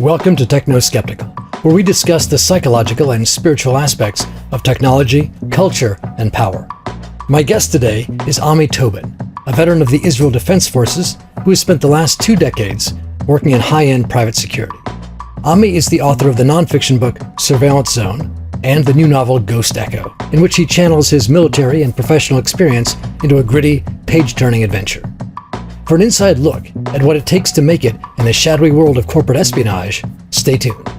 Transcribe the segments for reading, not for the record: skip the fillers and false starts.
Welcome to Technoskeptical, where we discuss the psychological and spiritual aspects of technology, culture, and power. My guest today is Toben, a veteran of the Israel Defense Forces who has spent the last 2 decades working in high-end private security. Ami is the author of the nonfiction book Surveillance Zone and the new novel Ghost Echo, in which he channels his military and professional experience into a gritty, page-turning adventure. For an inside look at what it takes to make it in the shadowy world of corporate espionage, stay tuned.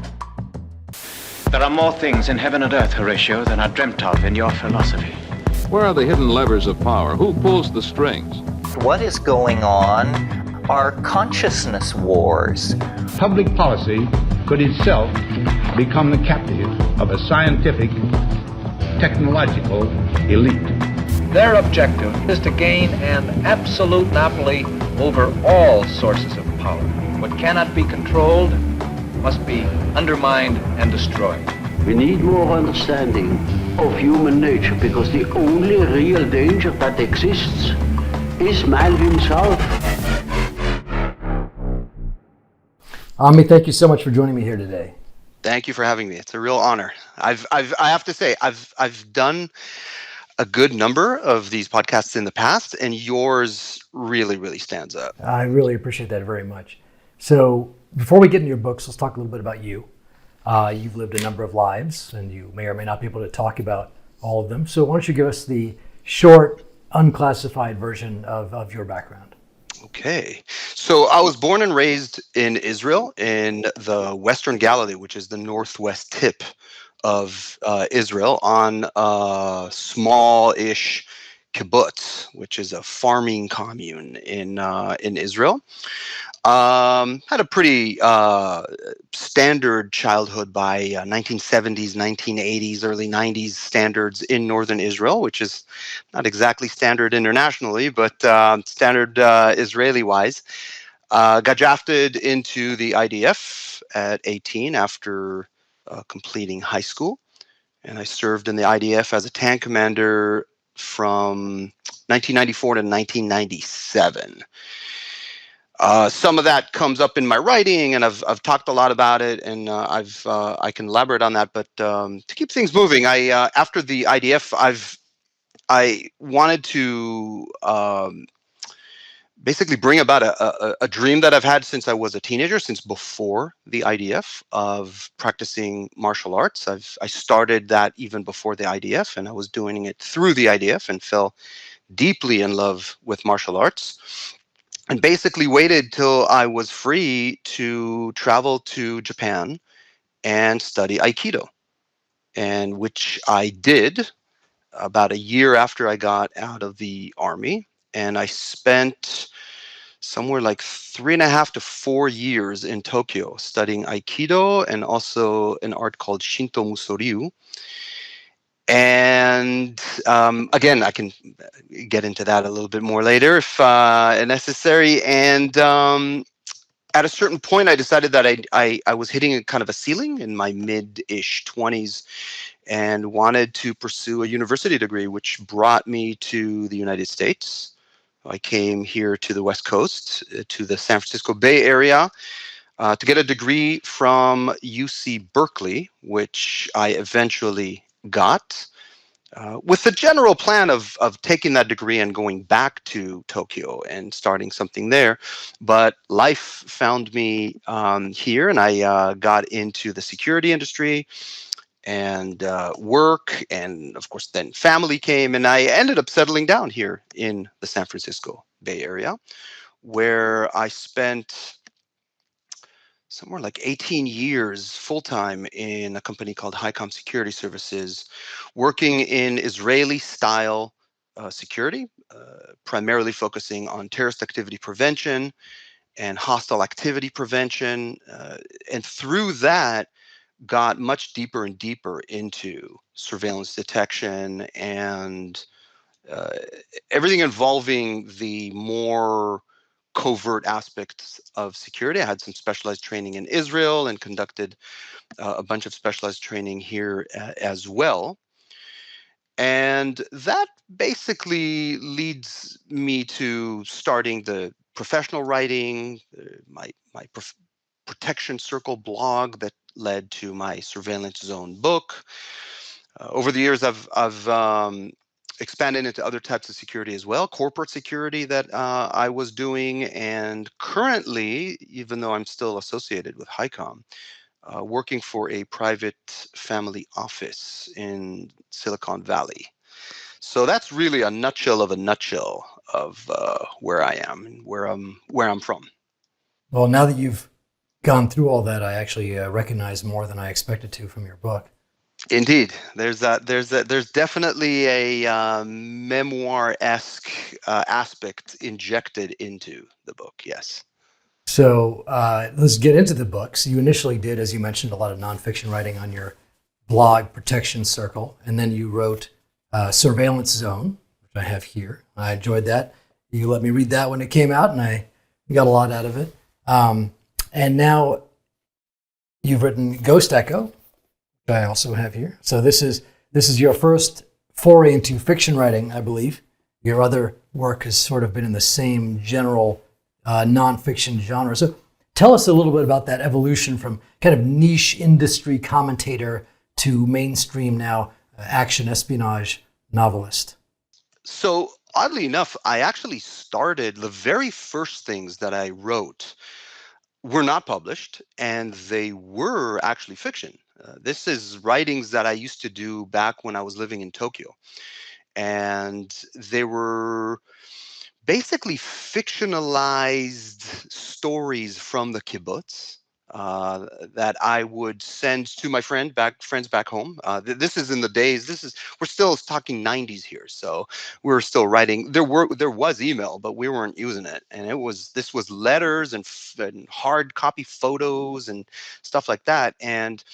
There are more things in heaven and earth, Horatio, than are dreamt of in your philosophy. Where are the hidden levers of power? Who pulls the strings? What is going on are consciousness wars. Public policy could itself become the captive of a scientific, technological elite. Their objective is to gain an absolute monopoly over all sources of power. What cannot be controlled must be undermined and destroyed. We need more understanding of human nature because the only real danger that exists is man himself. Ami, thank you so much for joining me here today. Thank you for having me. It's a real honor. I have to say, I've done a good number of these podcasts in the past, and yours really stands out. I really appreciate that very much. So before we get into your books, let's talk a little bit about you. You've lived a number of lives, and you may or may not be able to talk about all of them. So why don't you give us the short, unclassified version of your background? Okay. So I was born and raised in Israel in the Western Galilee, which is the northwest tip of Israel, on a small-ish kibbutz, which is a farming commune in Israel. Had a pretty standard childhood by 1970s, 1980s, early 90s standards in northern Israel, which is not exactly standard internationally, but standard Israeli-wise. Got drafted into the IDF at 18 after completing high school, and I served in the IDF as a tank commander from 1994 to 1997. Some of that comes up in my writing, and I've talked a lot about it, and I can elaborate on that. But to keep things moving, after the IDF, I wanted to basically bring about a dream that I've had since I was a teenager, since before the IDF, of practicing martial arts. I started that even before the IDF, and I was doing it through the IDF and fell deeply in love with martial arts. And basically waited till I was free to travel to Japan and study Aikido, and which I did about a year after I got out of the Army. And I spent somewhere like 3.5 to 4 years in Tokyo studying Aikido and also an art called Shinto Musoryu. And again, I can get into that a little bit more later if necessary. And at a certain point, I decided that I was hitting a kind of a ceiling in my mid-ish 20s and wanted to pursue a university degree, which brought me to the United States. I came here to the West Coast, to the San Francisco Bay Area, to get a degree from UC Berkeley, which I eventually got, with the general plan of taking that degree and going back to Tokyo and starting something there. But life found me here, and I got into the security industry and work, and of course then family came, and I ended up settling down here in the San Francisco Bay Area, where I spent somewhere like 18 years full-time in a company called HighCom Security Services, working in Israeli-style security, primarily focusing on terrorist activity prevention and hostile activity prevention. And through that, got much deeper and deeper into surveillance detection and everything involving the more covert aspects of security. I had some specialized training in Israel and conducted a bunch of specialized training here as well. And that basically leads me to starting the professional writing, my Protection Circle blog that led to my Surveillance Zone book. Over the years, I've expanded into other types of security as well, corporate security that I was doing, and currently, even though I'm still associated with HICOM, working for a private family office in Silicon Valley. So that's really a nutshell of a nutshell of where I am and where I'm from. Well, now that you've gone through all that, I actually recognize more than I expected to from your book. Indeed, there's that. There's definitely a memoir-esque aspect injected into the book. Yes. So let's get into the books. You initially did, as you mentioned, a lot of nonfiction writing on your blog, Protection Circle, and then you wrote Surveillance Zone, which I have here. I enjoyed that. You let me read that when it came out, and I got a lot out of it. And now you've written Ghost Echo, which I also have here. So this is your first foray into fiction writing, I believe. Your other work has sort of been in the same general nonfiction genre. So tell us a little bit about that evolution from kind of niche industry commentator to mainstream now action espionage novelist. So oddly enough, I actually started the very first things that I wrote were not published, and they were actually fiction. This is writings that I used to do back when I was living in Tokyo, and they were basically fictionalized stories from the kibbutz that I would send to my friends back home. This is in the days. We're still talking 90s here, so we were still writing. There was email, but we weren't using it, and this was letters and hard copy photos and stuff like that. And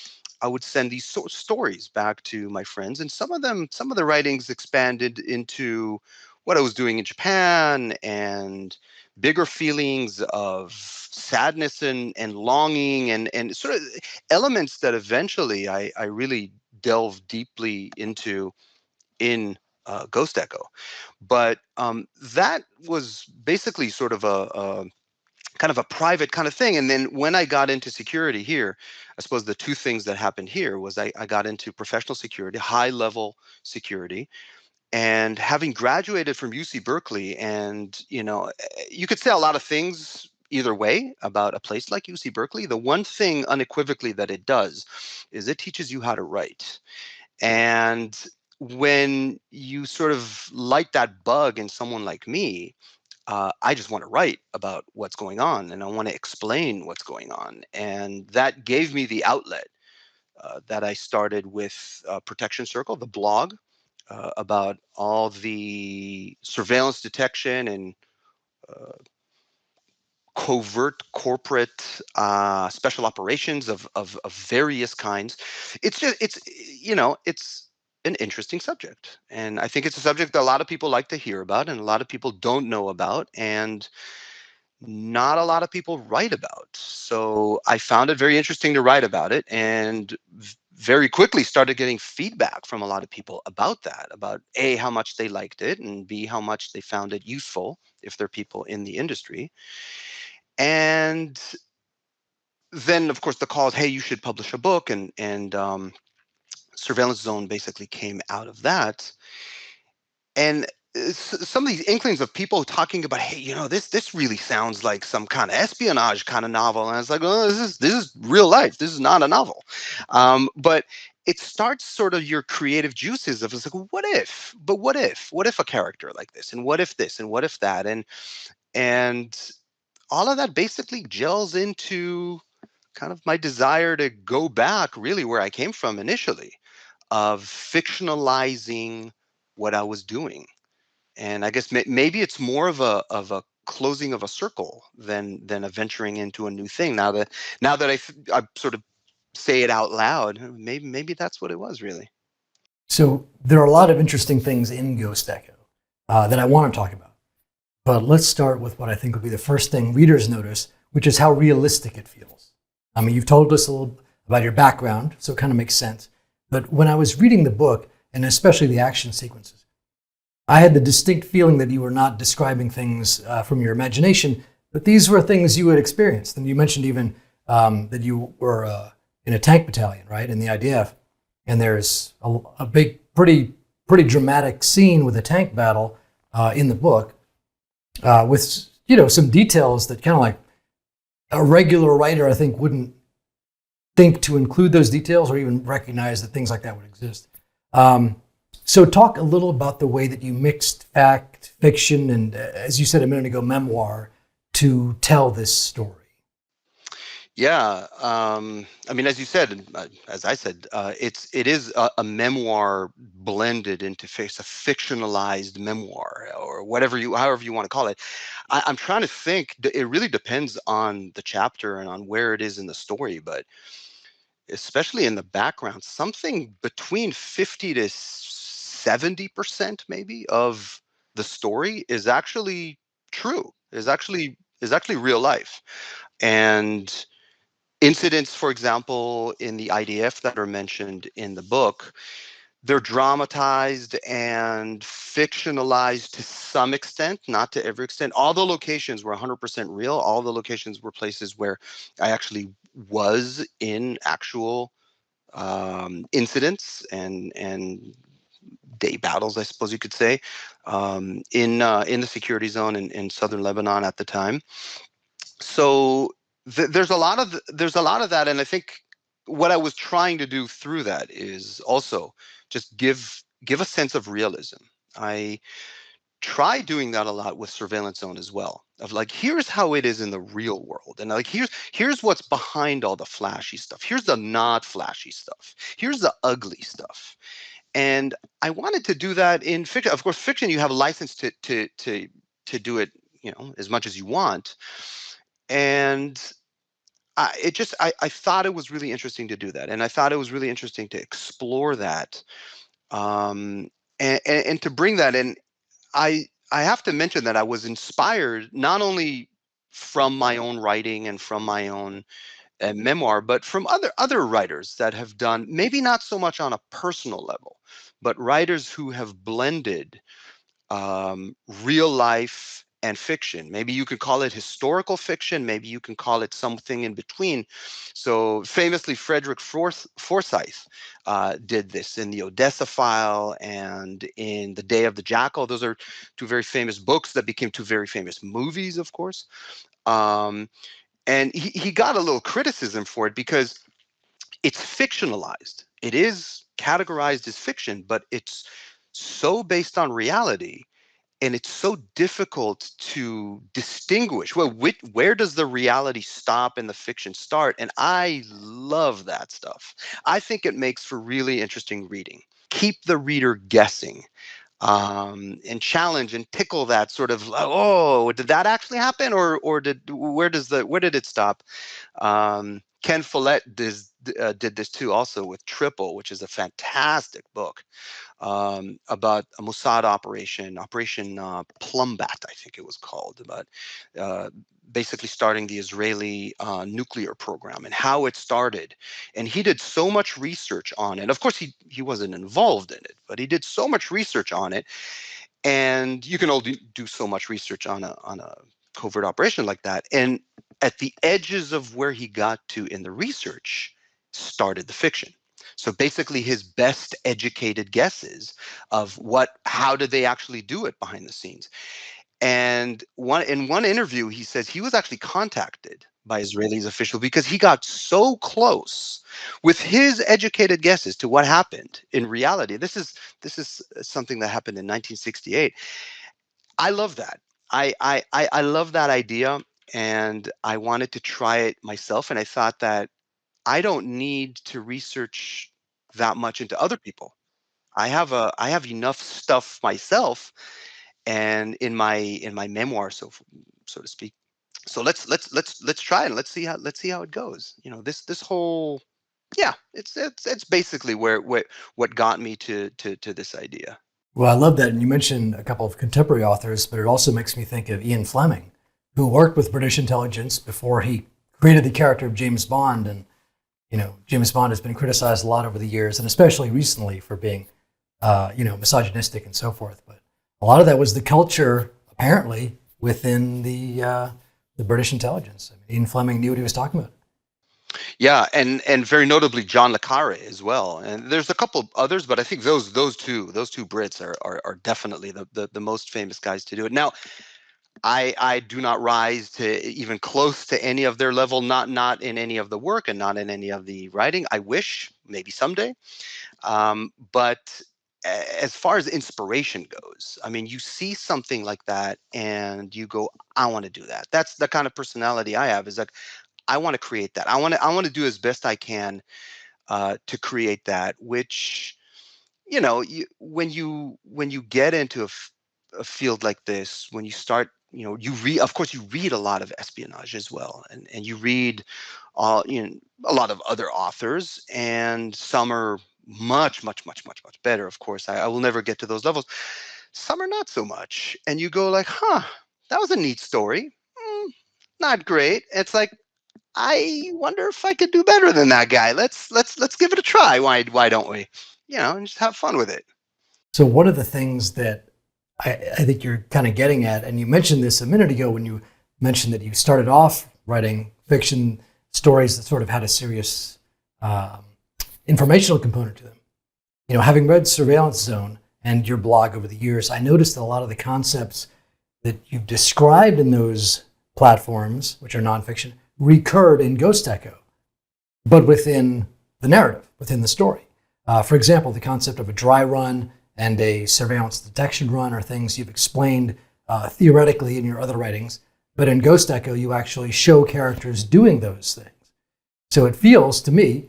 I would send these stories back to my friends, and some of the writings expanded into what I was doing in Japan and bigger feelings of sadness and longing and sort of elements that eventually I really delved deeply into in Ghost Echo. But that was basically sort of a kind of a private kind of thing. And then when I got into security here, I suppose the two things that happened here was I got into professional security, high level security. And having graduated from UC Berkeley, and you could say a lot of things either way about a place like UC Berkeley. The one thing unequivocally that it does is it teaches you how to write. And when you sort of light that bug in someone like me, I just want to write about what's going on, and I want to explain what's going on. And that gave me the outlet that I started with Protection Circle, the blog, about all the surveillance detection and covert corporate special operations of various kinds. It's an interesting subject, and I think it's a subject that a lot of people like to hear about and a lot of people don't know about, and not a lot of people write about. So I found it very interesting to write about it, and very quickly started getting feedback from a lot of people about that, about A, how much they liked it, and B, how much they found it useful if they're people in the industry. And then, of course, the calls, hey, you should publish a book, and Surveillance Zone basically came out of that. And some of these inklings of people talking about, hey, this really sounds like some kind of espionage kind of novel, and I was like, oh, this is real life. This is not a novel. But it starts sort of your creative juices of, it's like, what if? But what if a character like this, and what if this, and what if that, and all of that basically gels into kind of my desire to go back really where I came from initially, of fictionalizing what I was doing. And I guess maybe it's more of a closing of a circle than a venturing into a new thing. Now that I sort of say it out loud, maybe that's what it was really. So there are a lot of interesting things in Ghost Echo that I want to talk about. But let's start with what I think will be the first thing readers notice, which is how realistic it feels. I mean, you've told us a little about your background, so it kind of makes sense. But when I was reading the book, and especially the action sequences, I had the distinct feeling that you were not describing things from your imagination, but these were things you had experienced. And you mentioned even that you were in a tank battalion, right, in the IDF, and there's a big, pretty dramatic scene with a tank battle in the book with some details that kind of like a regular writer, I think, wouldn't think to include those details or even recognize that things like that would exist. So talk a little about the way that you mixed fact, fiction, and, as you said a minute ago, memoir to tell this story. Yeah, I mean, as you said, as I said, it is a memoir blended into a fictionalized memoir, or however you want to call it. I'm trying to think. It really depends on the chapter and on where it is in the story, but especially in the background, something between 50 to 70% maybe of the story is actually true. Is actually real life. And incidents, for example, in the IDF that are mentioned in the book, they're dramatized and fictionalized to some extent, not to every extent. All the locations were 100% real. All the locations were places where I actually was in actual incidents and day battles, I suppose you could say, in the security zone in southern Lebanon at the time. So there's a lot of that, and I think what I was trying to do through that is also just give a sense of realism. I try doing that a lot with Surveillance Zone as well, of like, here's how it is in the real world, and like here's what's behind all the flashy stuff, here's the not flashy stuff, here's the ugly stuff. And I wanted to do that in fiction. Of course, fiction, you have a license to do it, as much as you want. And I thought it was really interesting to do that, and I thought it was really interesting to explore that, and to bring that in. I have to mention that I was inspired not only from my own writing and from my own memoir, but from other writers that have done, maybe not so much on a personal level, but writers who have blended real life and fiction. Maybe you could call it historical fiction. Maybe you can call it something in between. So famously, Frederick Forsyth did this in the Odessa File and in The Day of the Jackal. Those are two very famous books that became two very famous movies, of course. And he got a little criticism for it because it's fictionalized. It is categorized as fiction, but it's so based on reality, and it's so difficult to distinguish. Well, where does the reality stop and the fiction start? And I love that stuff. I think it makes for really interesting reading. Keep the reader guessing, and challenge and tickle that sort of, oh, did that actually happen, or where did it stop? Ken Follett did this too, also with Triple, which is a fantastic book about a Mossad Operation Plumbat, I think it was called, about basically starting the Israeli nuclear program and how it started. And he did so much research on it. Of course, he wasn't involved in it, but he did so much research on it. And you can only do so much research on a covert operation like that. And at the edges of where he got to in the research started the fiction. So basically his best educated guesses of how did they actually do it behind the scenes. And in one interview, he says he was actually contacted by Israeli officials because he got so close with his educated guesses to what happened in reality. This is something that happened in 1968. I love that. I love that idea, and I wanted to try it myself. And I thought that I don't need to research that much into other people. I have enough stuff myself, and in my memoir, so to speak. So let's try it, and let's see how it goes. This whole, yeah, it's basically what got me to this idea. Well, I love that. And you mentioned a couple of contemporary authors, but it also makes me think of Ian Fleming, who worked with British intelligence before he created the character of James Bond. And, James Bond has been criticized a lot over the years, and especially recently for being, misogynistic and so forth. But a lot of that was the culture, apparently, within the British intelligence. I mean, Ian Fleming knew what he was talking about. Yeah, and very notably John le Carre as well. And there's a couple others, but I think those two Brits are definitely the most famous guys to do it. Now, I do not rise to even close to any of their level, not in any of the work and not in any of the writing. I wish maybe someday. But as far as inspiration goes, I mean, you see something like that and you go, I want to do that. That's the kind of personality I have, is like, I want to create that. I want to do as best I can to create that, which, when you get into a field like this, when you start, you read, of course, you read a lot of espionage as well, and you read a lot of other authors, and some are much, much, much, much, much better. Of course, I will never get to those levels. Some are not so much, and you go like, huh, that was a neat story. Not great. It's like, I wonder if I could do better than that guy. Let's give it a try. Why don't we? And just have fun with it. So one of the things that I think you're kind of getting at, and you mentioned this a minute ago when you mentioned that you started off writing fiction stories that sort of had a serious informational component to them. Having read Surveillance Zone and your blog over the years, I noticed that a lot of the concepts that you've described in those platforms, which are nonfiction, recurred in Ghost Echo, but within the narrative, within the story. For example, the concept of a dry run and a surveillance detection run are things you've explained theoretically in your other writings, but in Ghost Echo, you actually show characters doing those things. So it feels to me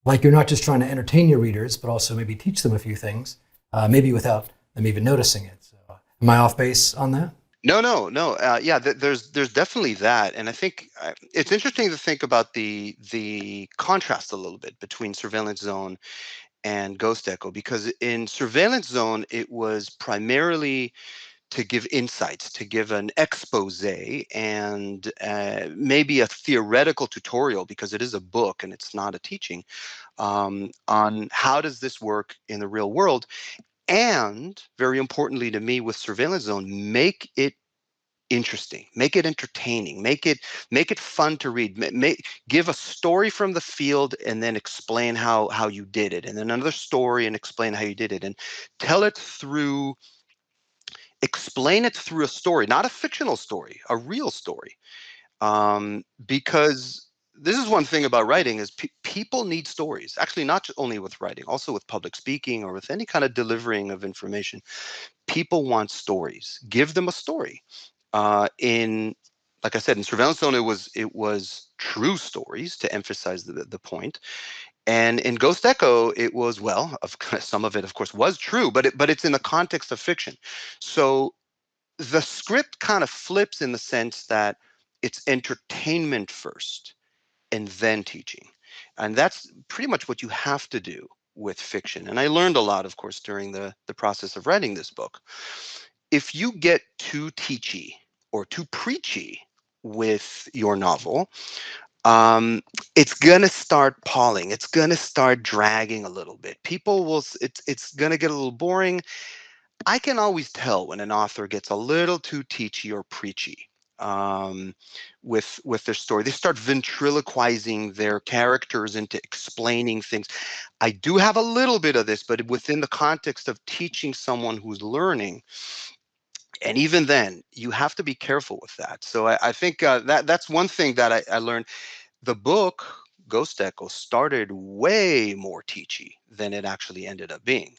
like you're not just trying to entertain your readers, but also maybe teach them a few things, maybe without them even noticing it. So, am I off base on that? No. Yeah, there's definitely that, and I think it's interesting to think about the contrast a little bit between Surveillance Zone and Ghost Echo, because in Surveillance Zone it was primarily to give insights, to give an expose, and maybe a theoretical tutorial, because it is a book and it's not a teaching, on how does this work in the real world. And very importantly to me, with Surveillance Zone, make it interesting, make it entertaining, make it fun to read, give a story from the field and then explain how you did it, and then another story and explain how you did it, and tell it through explain it through a story, not a fictional story, a real story. Because this is one thing about writing, is people need stories, actually, not only with writing, also with public speaking or with any kind of delivering of information. People want stories. Give them a story. In Like I said, in Surveillance Zone, it was true stories to emphasize the point, and in Ghost Echo, it was, well, some of it, of course, was true, but it's in the context of fiction. So the script kind of flips in the sense that it's entertainment first and then teaching, and that's pretty much what you have to do with fiction. And I learned a lot, of course, during the process of writing this book. If you get too teachy or too preachy with your novel, it's gonna start palling. It's gonna start dragging a little bit. People will. It's gonna get a little boring. I can always tell when an author gets a little too teachy or preachy um, with their story. They start ventriloquizing their characters into explaining things. I do have a little bit of this, but within the context of teaching someone who's learning. And even then, you have to be careful with that. So I think that's one thing that I learned. The book Ghost Echo started way more teachy than it actually ended up being.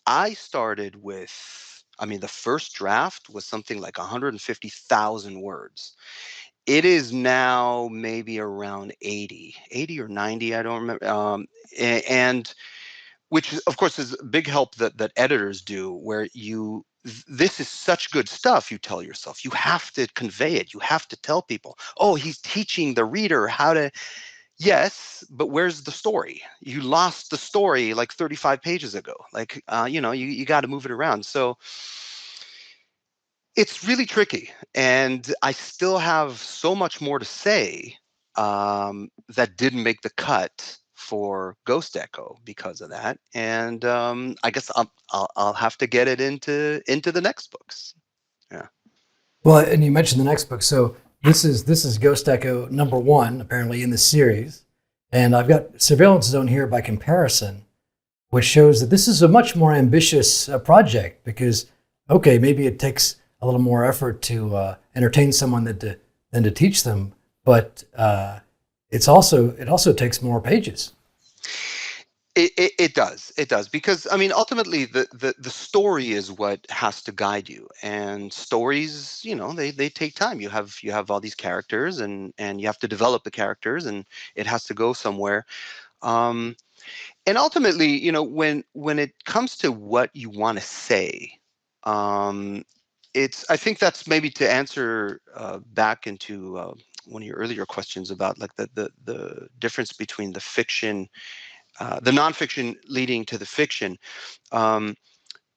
I started with, I mean, the first draft was something like 150,000 words. It is now maybe around 80 or 90, I don't remember. And which, of course, is a big help that editors do, where this is such good stuff, you tell yourself. You have to convey it. You have to tell people, oh, he's teaching the reader how to. Yes, but where's the story? You lost the story like 35 pages ago. Like, you got to move it around. So it's really tricky. And I still have so much more to say that didn't make the cut for Ghost Echo because of that. And I guess I'll have to get it into the next books. Yeah. Well, and you mentioned the next book. So this is Ghost Echo number 1, apparently, in the series. And I've got Surveillance Zone here by comparison, which shows that this is a much more ambitious project because, okay, maybe it takes a little more effort to entertain someone than to teach them, but it also takes more pages. It does, because I mean ultimately the story is what has to guide you, and stories, they take time. You have all these characters, and you have to develop the characters, and it has to go somewhere. um and ultimately, when it comes to what you want to say, um I think that's maybe to answer back into one of your earlier questions about like the difference between the nonfiction leading to the fiction. Um,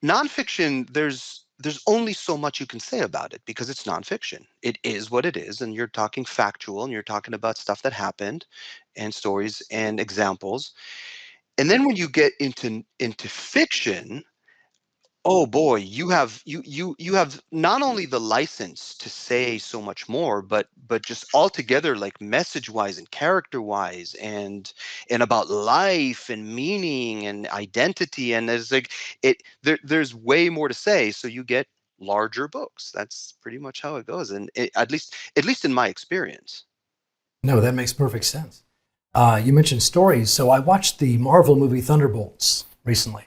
Nonfiction, there's only so much you can say about it because it's nonfiction. It is what it is, and you're talking factual, and you're talking about stuff that happened, and stories and examples. And then when you get into fiction, oh boy, you have not only the license to say so much more, but just altogether, like message wise and character wise, and about life and meaning and identity, and there's like there's way more to say, so you get larger books. That's pretty much how it goes, and at least in my experience. No, that makes perfect sense. You mentioned stories, so I watched the Marvel movie Thunderbolts recently.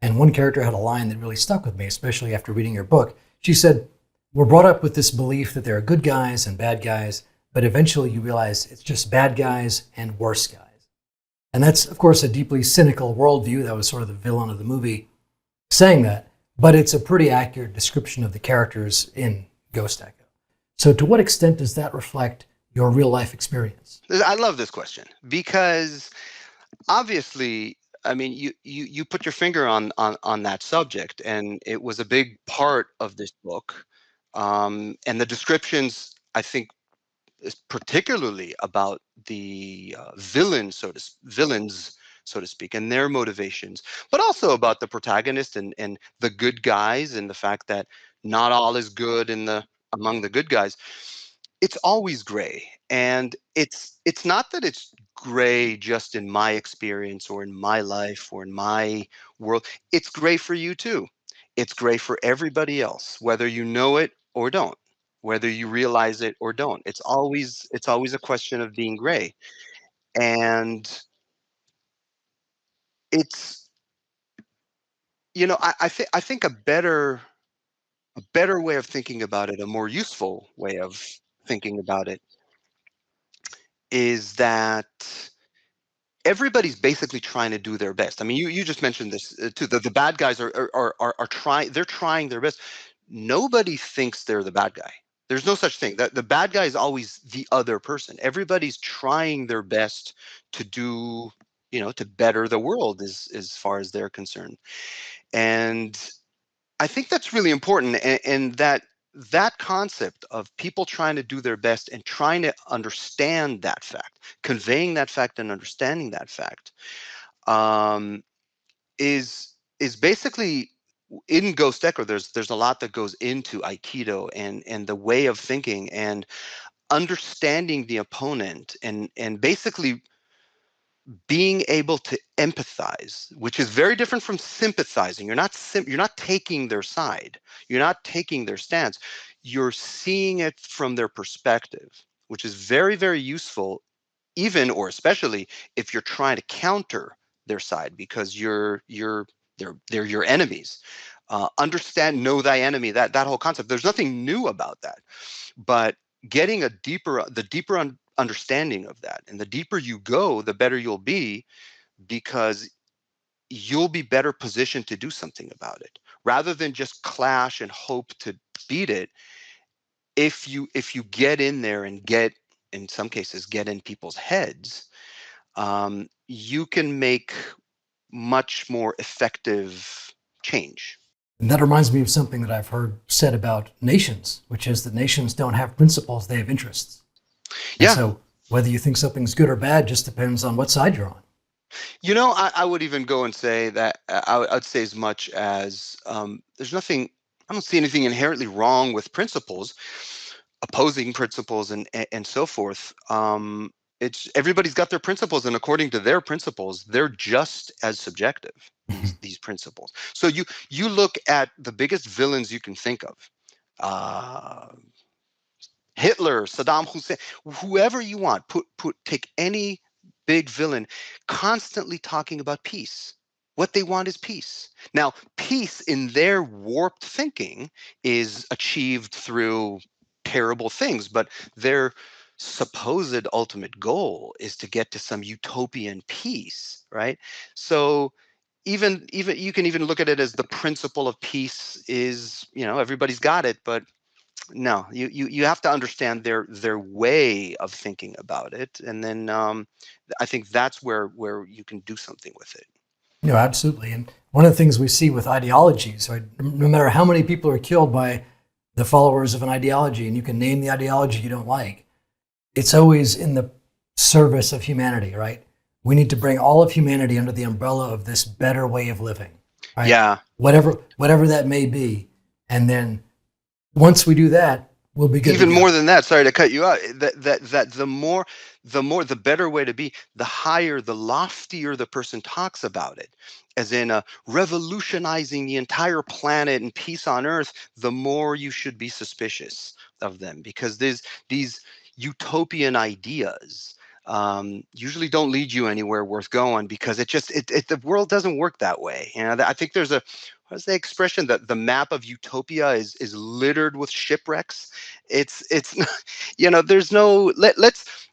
And one character had a line that really stuck with me, especially after reading your book. She said, "We're brought up with this belief that there are good guys and bad guys, but eventually you realize it's just bad guys and worse guys." And that's, of course, a deeply cynical worldview. That was sort of the villain of the movie saying that, but it's a pretty accurate description of the characters in Ghost Echo. So, to what extent does that reflect your real life experience? I love this question because obviously, I mean, you put your finger on that subject, and it was a big part of this book. And the descriptions, I think, is particularly about the villains, so to speak, and their motivations, but also about the protagonist and the good guys, and the fact that not all is good in the among the good guys. It's always gray, and it's not that it's gray just in my experience or in my life or in my world. It's gray for you too. It's gray for everybody else, whether you know it or don't, whether you realize it or don't. It's always a question of being gray. And it's I think a better way of thinking about it, a more useful way of thinking about it, is that everybody's basically trying to do their best. I mean, you just mentioned this too. The bad guys are trying. They're trying their best. Nobody thinks they're the bad guy. There's no such thing. The bad guy is always the other person. Everybody's trying their best to do, to better the world as far as they're concerned. And I think that's really important, and that concept of people trying to do their best and trying to understand that fact, conveying that fact and understanding that fact, um, is basically in Ghost Echo. There's a lot that goes into Aikido and the way of thinking and understanding the opponent, and basically being able to empathize, which is very different from sympathizing. You're not taking their side. You're not taking their stance. You're seeing it from their perspective, which is very, very useful, even or especially if you're trying to counter their side, because they're your enemies. Know thy enemy. That whole concept. There's nothing new about that, but getting the deeper understanding of that, and the deeper you go, the better you'll be, because you'll be better positioned to do something about it rather than just clash and hope to beat it. If you get in there and in some cases get in people's heads, you can make much more effective change. And that reminds me of something that I've heard said about nations, which is that nations don't have principles, they have interests. And Yeah. so whether you think something's good or bad just depends on what side you're on. I would even go and say that I'd say as much as there's nothing. I don't see anything inherently wrong with principles, opposing principles, and so forth. It's everybody's got their principles, and according to their principles, they're just as subjective. These principles. So you look at the biggest villains you can think of, uh, Hitler, Saddam Hussein, whoever you want. Take any big villain, constantly talking about peace. What they want is peace. Now, peace in their warped thinking is achieved through terrible things, but their supposed ultimate goal is to get to some utopian peace, right? So even you can even look at it as the principle of peace is, everybody's got it, but no, you have to understand their way of thinking about it, and then I think that's where you can do something with it. No, absolutely. And one of the things we see with ideologies, right, no matter how many people are killed by the followers of an ideology, and you can name the ideology you don't like, it's always in the service of humanity, right? We need to bring all of humanity under the umbrella of this better way of living, right? Yeah. Whatever that may be. And then once we do that, we'll be good. Even more than that, sorry to cut you out, that the better way to be, the higher, the loftier the person talks about it, as in revolutionizing the entire planet and peace on earth, the more you should be suspicious of them, because these utopian ideas usually don't lead you anywhere worth going, because the world doesn't work that way. I think there's what's the expression, that the map of utopia is littered with shipwrecks. It's there's no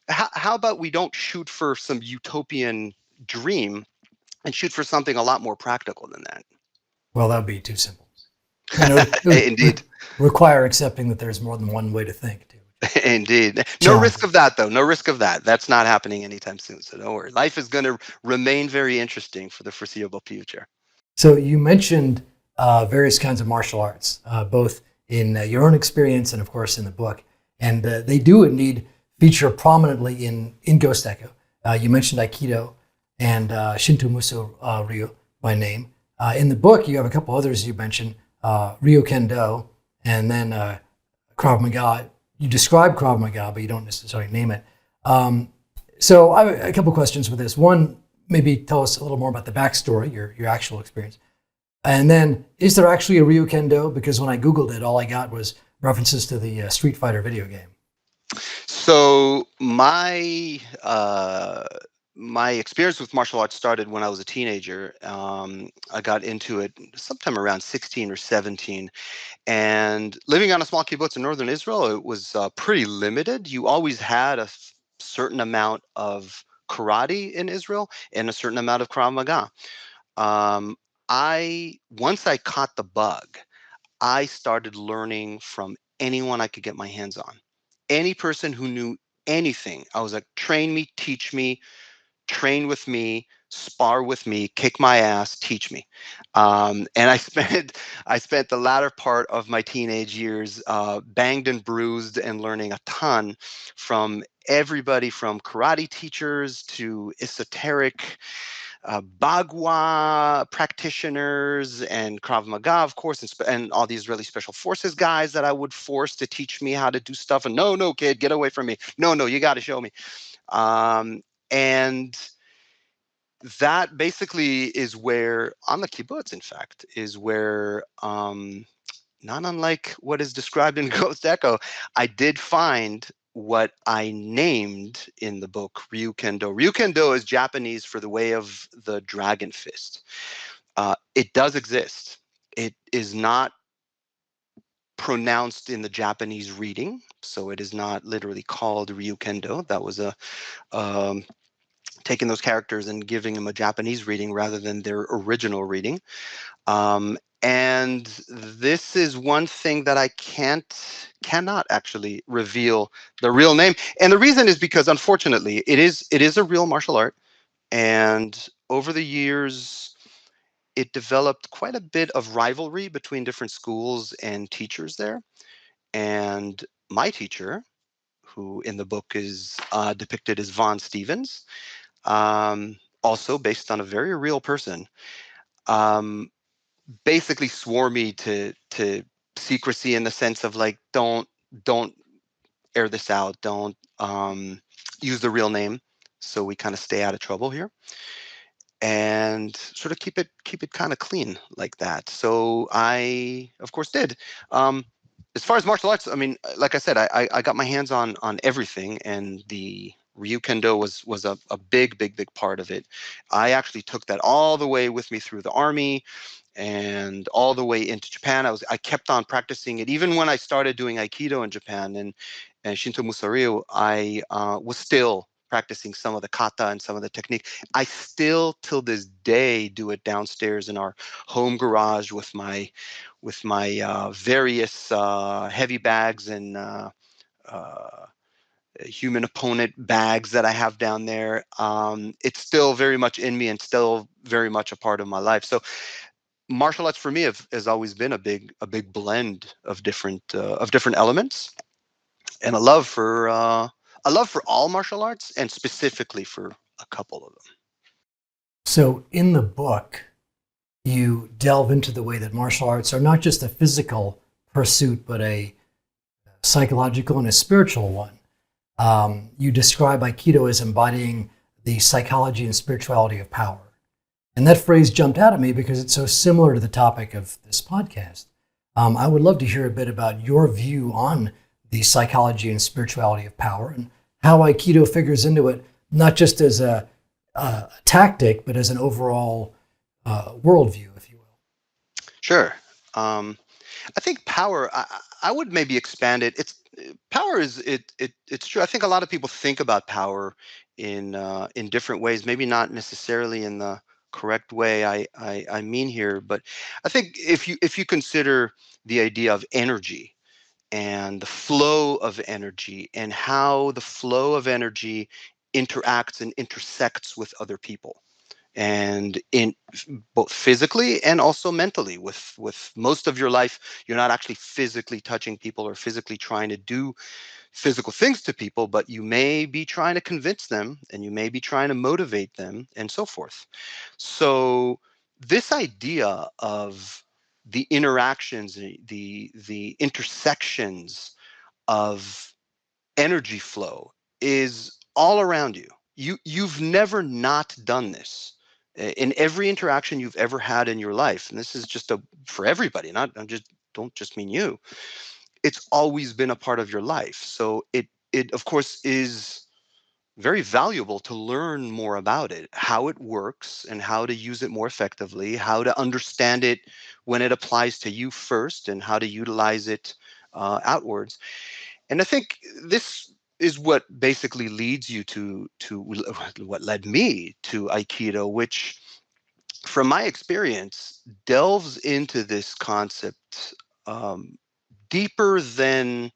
how about we don't shoot for some utopian dream and shoot for something a lot more practical than that. Well, that would be too simple. It would Indeed. require accepting that there's more than one way to think, too. Indeed. No risk of that, though. No risk of that. That's not happening anytime soon. So don't worry. Life is going to remain very interesting for the foreseeable future. So you mentioned various kinds of martial arts, both in your own experience and, of course, in the book. And they do indeed feature prominently in Ghost Echo. You mentioned Aikido and Shinto Muso Ryu by name. In the book, you have a couple others you mentioned, Ryu Kendo, and then Krav Maga. You describe Krav Maga, but you don't necessarily name it. So I have a couple questions with this. One, maybe tell us a little more about the backstory, your actual experience. And then, is there actually a Ryu Kendo? Because when I Googled it, all I got was references to the Street Fighter video game. So my experience with martial arts started when I was a teenager. I got into it sometime around 16 or 17. And living on a small kibbutz in northern Israel, it was pretty limited. You always had a certain amount of karate in Israel and a certain amount of Krav Maga. Once I caught the bug, I started learning from anyone I could get my hands on. Any person who knew anything, I was like, train me, teach me, train with me, spar with me, kick my ass, teach me. And I spent the latter part of my teenage years banged and bruised and learning a ton from everybody, from karate teachers to esoteric Bagua practitioners and Krav Maga, of course, and all these really special forces guys that I would force to teach me how to do stuff. And no, kid, get away from me. No, you got to show me. And that basically is where, on the kibbutz, in fact, is where, not unlike what is described in Ghost Echo, I did find what I named in the book Ryu Kendo. Ryu Kendo is Japanese for the way of the dragon fist. It does exist. It is not pronounced in the Japanese reading, so it is not literally called Ryu Kendo. That was taking those characters and giving them a Japanese reading rather than their original reading. And this is one thing that I cannot actually reveal the real name. And the reason is because, unfortunately, it is a real martial art. And over the years, it developed quite a bit of rivalry between different schools and teachers there. And my teacher, who in the book is depicted as Von Stevens, also based on a very real person, basically swore me to secrecy, in the sense of like, don't air this out, don't use the real name so we kind of stay out of trouble here, and sort of keep it kind of clean like that. So I, of course, did. Um, as far as martial arts, I mean, like I said, I got my hands on everything, and the Ryu Kendo was a big part of it. I actually took that all the way with me through the army and all the way into Japan. I kept on practicing it even when I started doing Aikido in Japan and Shinto Musaryu. I was still practicing some of the kata and some of the technique. I still till this day do it downstairs in our home garage with my various heavy bags and uh, human opponent bags that I have down there. It's still very much in me and still very much a part of my life. So martial arts for me has always been a big blend of different elements, and a love for all martial arts, and specifically for a couple of them. So in the book, you delve into the way that martial arts are not just a physical pursuit, but a psychological and a spiritual one. You describe Aikido as embodying the psychology and spirituality of power. And that phrase jumped out at me because it's so similar to the topic of this podcast. I would love to hear a bit about your view on the psychology and spirituality of power and how Aikido figures into it, not just as a tactic, but as an overall worldview, if you will. Sure. I think power. I would maybe expand it. It's power is it's true. I think a lot of people think about power in different ways. Maybe not necessarily in the correct way I mean here, but I think if you consider the idea of energy and the flow of energy and how the flow of energy interacts and intersects with other people, and in both physically and also mentally. With most of your life you're not actually physically touching people or physically trying to do physical things to people, but you may be trying to convince them and you may be trying to motivate them and so forth. So this idea of the interactions, the intersections of energy flow is all around you. You've never not done this in every interaction you've ever had in your life, and this is just for everybody. Not I'm just don't just mean you. It's always been a part of your life. So it of course is very valuable to learn more about it, how it works, and how to use it more effectively, how to understand it when it applies to you first, and how to utilize it outwards. And I think this is what basically leads you to what led me to Aikido, which, from my experience, delves into this concept um, deeper than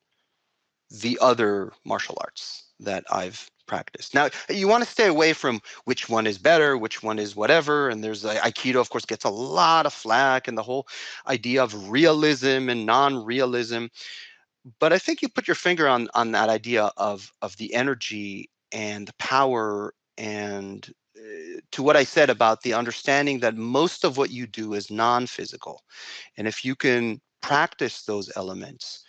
the other martial arts that I've practiced. Now, you want to stay away from which one is better, which one is whatever. And there's Aikido, of course, gets a lot of flack, and the whole idea of realism and non-realism. But I think you put your finger on that idea of the energy and the power, and to what I said about the understanding that most of what you do is non-physical. And if you can practice those elements,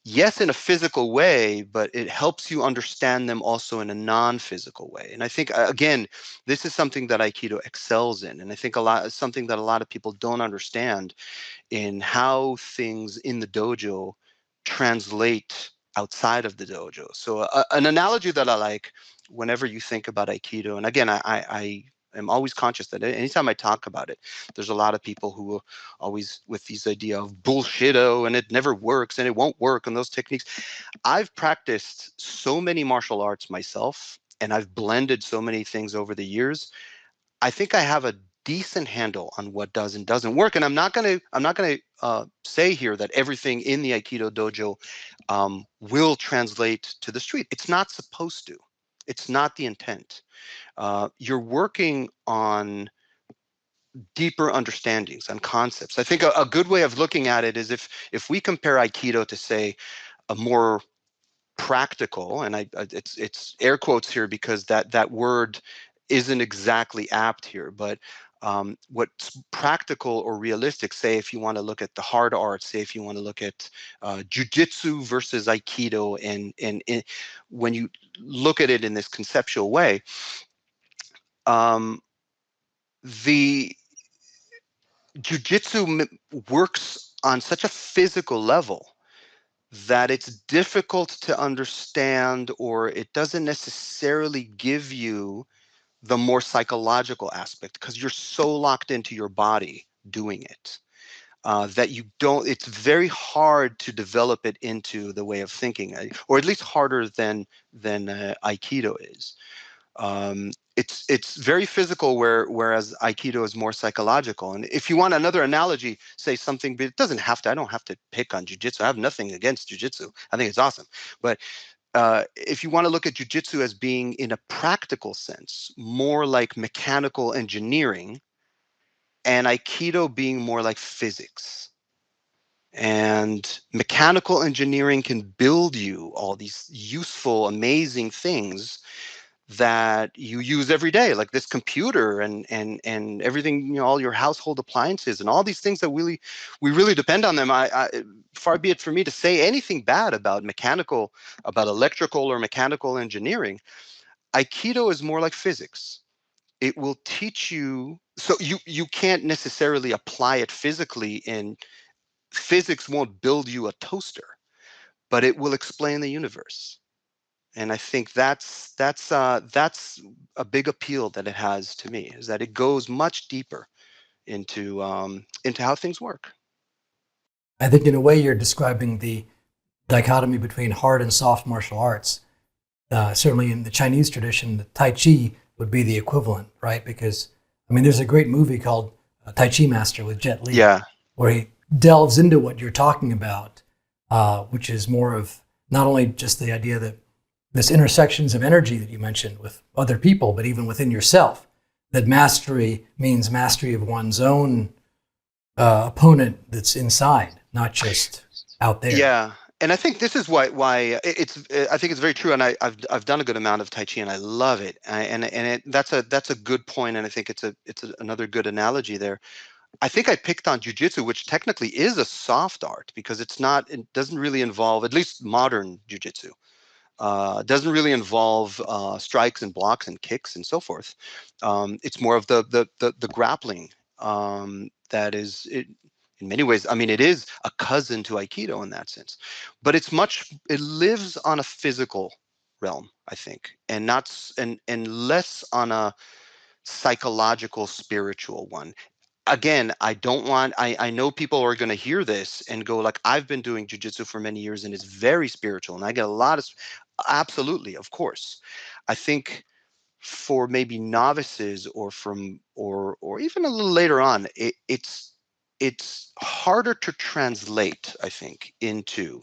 yes, in a physical way, but it helps you understand them also in a non-physical way. And I think, again, this is something that Aikido excels in. And I think something that a lot of people don't understand in how things in the dojo translate outside of the dojo. So an analogy that I like whenever you think about Aikido, and again, I am always conscious that anytime I talk about it, there's a lot of people who are always with these idea of bullshito and it never works and it won't work and those techniques. I've practiced so many martial arts myself, and I've blended so many things over the years. I think I have a decent handle on what does and doesn't work. And I'm not gonna say here that everything in the Aikido dojo will translate to the street. It's not supposed to. It's not the intent. You're working on deeper understandings and concepts. I think a good way of looking at it is if we compare Aikido to, say, a more practical, and it's air quotes here because that word isn't exactly apt here, but what's practical or realistic, say if you want to look at the hard arts, say if you want to look at jujitsu versus aikido, and when you look at it in this conceptual way, um, the jujitsu works on such a physical level that it's difficult to understand, or it doesn't necessarily give you the more psychological aspect because you're so locked into your body doing it, that you don't, it's very hard to develop it into the way of thinking, or at least harder than Aikido is. It's very physical, whereas Aikido is more psychological. And if you want another analogy, say something, but it doesn't have to. I don't have to pick on jujitsu. I have nothing against jujitsu. I think it's awesome. But if you want to look at jujitsu as being, in a practical sense, more like mechanical engineering, and Aikido being more like physics. And mechanical engineering can build you all these useful, amazing things that you use every day, like this computer and everything, all your household appliances and all these things that we really depend on them. Far be it for me to say anything bad about electrical or mechanical engineering. Aikido is more like physics. It will teach you, so you can't necessarily apply it physically. In physics won't build you a toaster, but it will explain the universe. And I think that's a big appeal that it has to me, is that it goes much deeper into how things work. I think in a way you're describing the dichotomy between hard and soft martial arts. Certainly in the Chinese tradition, the Tai Chi would be the equivalent, right? Because, I mean, there's a great movie called Tai Chi Master with Jet Li, Yeah. where he delves into what you're talking about, which is more of not only just the idea that this intersections of energy that you mentioned with other people, but even within yourself, that mastery means mastery of one's own opponent that's inside, not just out there. Yeah. And I think this is why I think it's very true, and I've done a good amount of Tai Chi and I love it. That's a good point, and I think it's another good analogy there. I think I picked on jujitsu, which technically is a soft art because it doesn't really involve, at least modern jujitsu, doesn't really involve strikes and blocks and kicks and so forth. It's more of the grappling, that is it. In many ways, I mean, it is a cousin to Aikido in that sense, but it lives on a physical realm, I think, and less on a psychological, spiritual one. Again, I know people are going to hear this and go like, I've been doing jujitsu for many years and it's very spiritual. And I get a lot of, absolutely, of course. I think for maybe novices or even a little later on, it's harder to translate, I think, into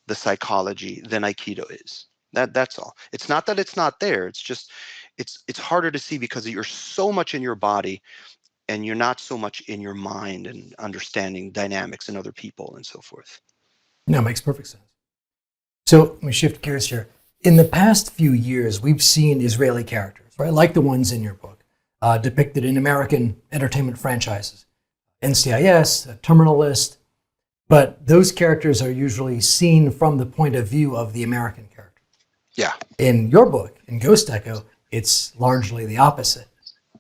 the psychology than Aikido is. That's all. It's not that it's not there. It's just, it's harder to see because you're so much in your body and you're not so much in your mind and understanding dynamics and other people and so forth. No, it makes perfect sense. So let me shift gears here. In the past few years, we've seen Israeli characters, right, like the ones in your book, depicted in American entertainment franchises, NCIS, Terminal List, but those characters are usually seen from the point of view of the American character. Yeah. In your book, in Ghost Echo, it's largely the opposite.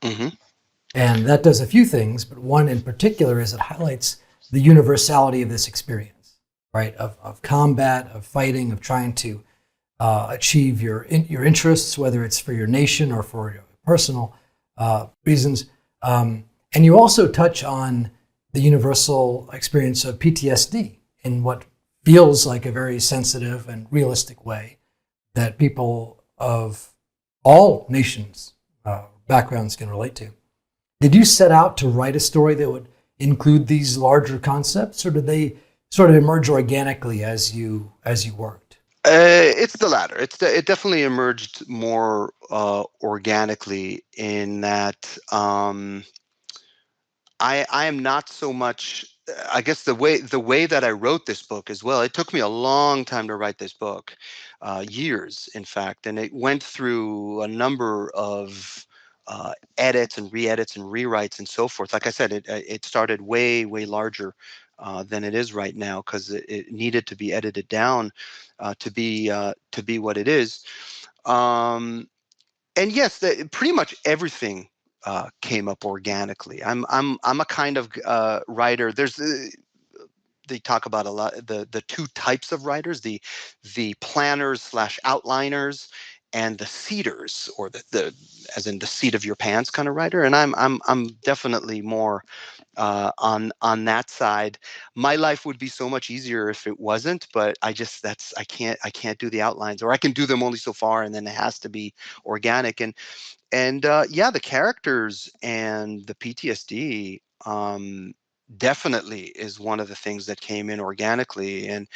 Mm-hmm. And that does a few things, but one in particular is it highlights the universality of this experience, right? Of combat, of fighting, of trying to achieve your interests, whether it's for your nation or for your personal reasons. And you also touch on the universal experience of PTSD in what feels like a very sensitive and realistic way that people of all nations, backgrounds can relate to. Did you set out to write a story that would include these larger concepts, or did they sort of emerge organically as you worked? It's the latter. It definitely emerged more organically in that I am not so much. I guess the way that I wrote this book as well. It took me a long time to write this book, years in fact, and it went through a number of edits and re-edits and rewrites and so forth. Like I said, it started way larger than it is right now, because it needed to be edited down to be what it is. And yes, pretty much everything came up organically. I'm a kind of writer. There's they talk about a lot the two types of writers: the planners slash outliners, and the seaters, or the as in the seat of your pants kind of writer. And I'm definitely more on that side. My life would be so much easier if it wasn't, but I can't do the outlines, or I can do them only so far, and then it has to be organic. And yeah, the characters and the PTSD definitely is one of the things that came in organically. And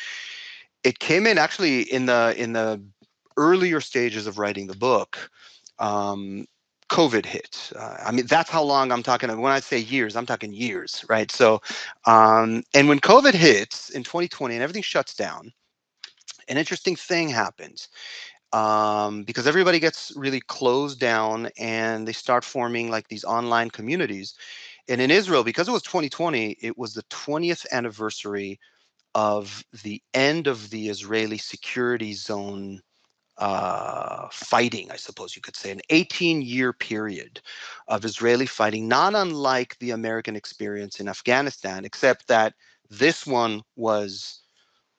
it came in actually in the earlier stages of writing the book. um, COVID hit. I mean, that's how long I'm talking. When I say years, I'm talking years, right? So, and when COVID hits in 2020 and everything shuts down, an interesting thing happens, because everybody gets really closed down and they start forming like these online communities. And in Israel, because it was 2020, it was the 20th anniversary of the end of the Israeli security zone fighting, I suppose you could say, an 18-year period of Israeli fighting, not unlike the American experience in Afghanistan, except that this one was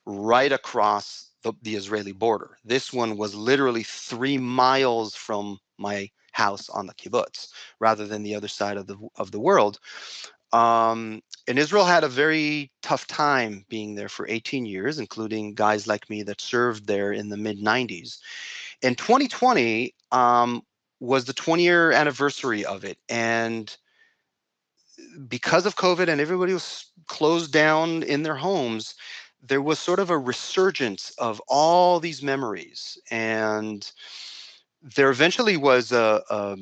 right across the Israeli border. This one was literally 3 miles from my house on the kibbutz, rather than the other side of the world. And Israel had a very tough time being there for 18 years, including guys like me that served there in the mid 90s. And 2020 was the 20-year anniversary of it. And because of COVID and everybody was closed down in their homes, there was sort of a resurgence of all these memories. And there eventually was a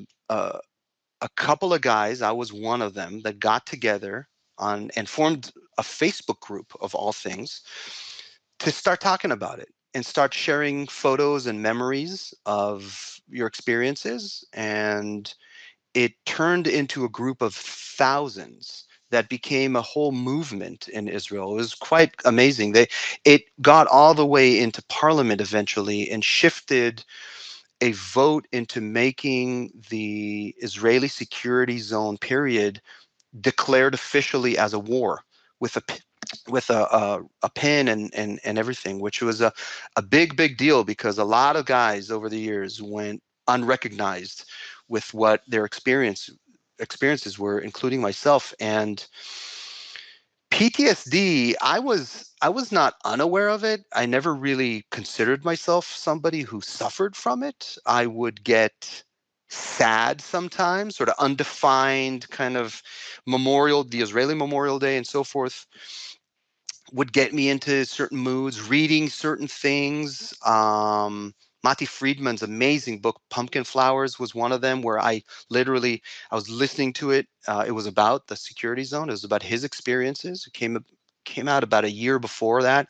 couple of guys, I was one of them, that got together on and formed a Facebook group, of all things, to start talking about it and start sharing photos and memories of your experiences. And it turned into a group of thousands that became a whole movement in Israel. It was quite amazing. It got all the way into parliament eventually, and shifted a vote into making the Israeli security zone period declared officially as a war, with a pin and everything, which was a big deal, because a lot of guys over the years went unrecognized with what their experiences were, including myself. And PTSD, I was not unaware of it. I never really considered myself somebody who suffered from it. I would get sad sometimes, sort of undefined kind of the Israeli Memorial Day and so forth would get me into certain moods, reading certain things. Mati Friedman's amazing book, Pumpkin Flowers, was one of them, where I was listening to it. It was about the security zone. It was about his experiences. It came out about a year before that.